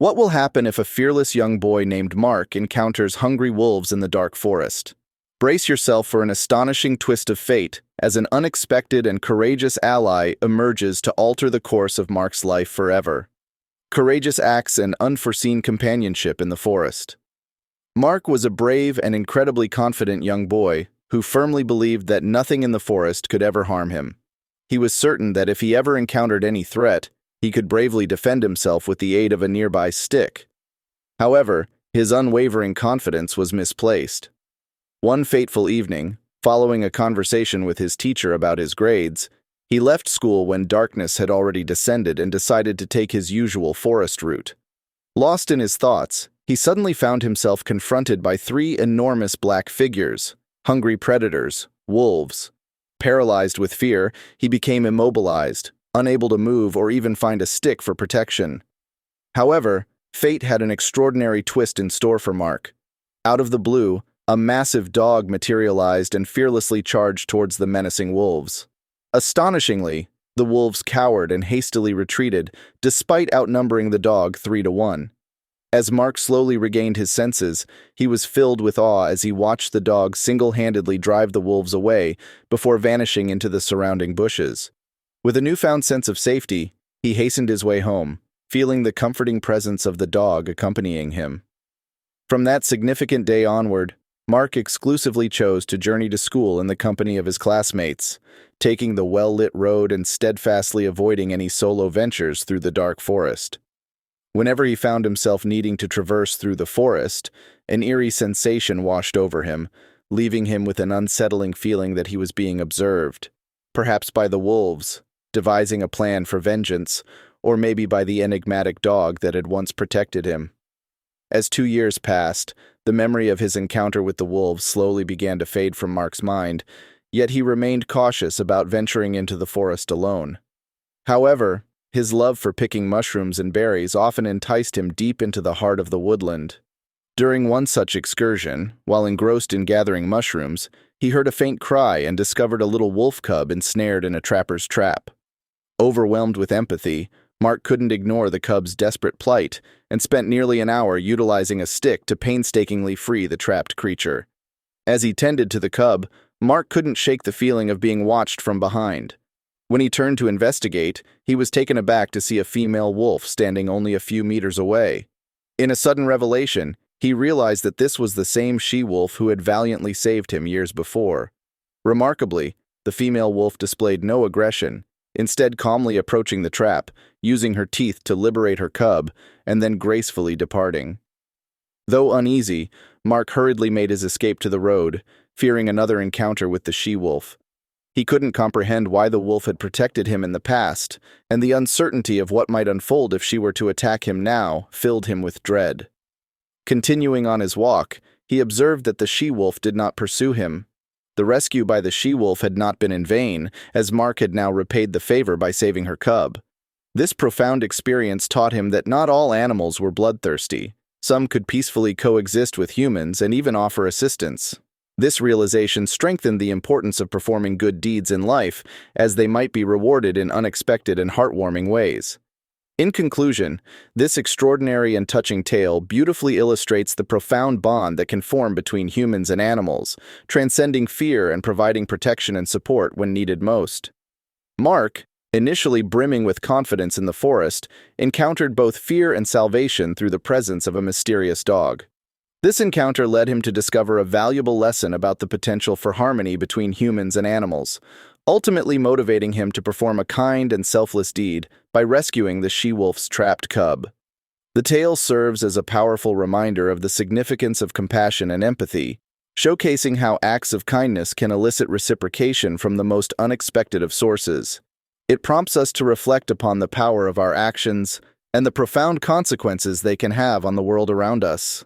What will happen if a fearless young boy named Mark encounters hungry wolves in the dark forest? Brace yourself for an astonishing twist of fate as an unexpected and courageous ally emerges to alter the course of Mark's life forever. Courageous acts and unforeseen companionship in the forest. Mark was a brave and incredibly confident young boy who firmly believed that nothing in the forest could ever harm him. He was certain that if he ever encountered any threat, he could bravely defend himself with the aid of a nearby stick. However, his unwavering confidence was misplaced. One fateful evening, following a conversation with his teacher about his grades, he left school when darkness had already descended and decided to take his usual forest route. Lost in his thoughts, he suddenly found himself confronted by three enormous black figures, hungry predators, wolves. Paralyzed with fear, he became immobilized, unable to move or even find a stick for protection. However, fate had an extraordinary twist in store for Mark. Out of the blue, a massive dog materialized and fearlessly charged towards the menacing wolves. Astonishingly, the wolves cowered and hastily retreated, despite outnumbering the dog 3-1. As Mark slowly regained his senses, he was filled with awe as he watched the dog single-handedly drive the wolves away before vanishing into the surrounding bushes. With a newfound sense of safety, he hastened his way home, feeling the comforting presence of the dog accompanying him. From that significant day onward, Mark exclusively chose to journey to school in the company of his classmates, taking the well-lit road and steadfastly avoiding any solo ventures through the dark forest. Whenever he found himself needing to traverse through the forest, an eerie sensation washed over him, leaving him with an unsettling feeling that he was being observed, perhaps by the wolves, devising a plan for vengeance, or maybe by the enigmatic dog that had once protected him. As 2 years passed, the memory of his encounter with the wolves slowly began to fade from Mark's mind, yet he remained cautious about venturing into the forest alone. However, his love for picking mushrooms and berries often enticed him deep into the heart of the woodland. During one such excursion, while engrossed in gathering mushrooms, he heard a faint cry and discovered a little wolf cub ensnared in a trapper's trap. Overwhelmed with empathy, Mark couldn't ignore the cub's desperate plight and spent nearly an hour utilizing a stick to painstakingly free the trapped creature. As he tended to the cub, Mark couldn't shake the feeling of being watched from behind. When he turned to investigate, he was taken aback to see a female wolf standing only a few meters away. In a sudden revelation, he realized that this was the same she-wolf who had valiantly saved him years before. Remarkably, the female wolf displayed no aggression, instead calmly approaching the trap, using her teeth to liberate her cub, and then gracefully departing. Though uneasy, Mark hurriedly made his escape to the road, fearing another encounter with the she-wolf. He couldn't comprehend why the wolf had protected him in the past, and the uncertainty of what might unfold if she were to attack him now filled him with dread. Continuing on his walk, he observed that the she-wolf did not pursue him. The rescue by the she-wolf had not been in vain, as Mark had now repaid the favor by saving her cub. This profound experience taught him that not all animals were bloodthirsty. Some could peacefully coexist with humans and even offer assistance. This realization strengthened the importance of performing good deeds in life, as they might be rewarded in unexpected and heartwarming ways. In conclusion, this extraordinary and touching tale beautifully illustrates the profound bond that can form between humans and animals, transcending fear and providing protection and support when needed most. Mark, initially brimming with confidence in the forest, encountered both fear and salvation through the presence of a mysterious dog. This encounter led him to discover a valuable lesson about the potential for harmony between humans and animals, ultimately motivating him to perform a kind and selfless deed by rescuing the she-wolf's trapped cub. The tale serves as a powerful reminder of the significance of compassion and empathy, showcasing how acts of kindness can elicit reciprocation from the most unexpected of sources. It prompts us to reflect upon the power of our actions and the profound consequences they can have on the world around us.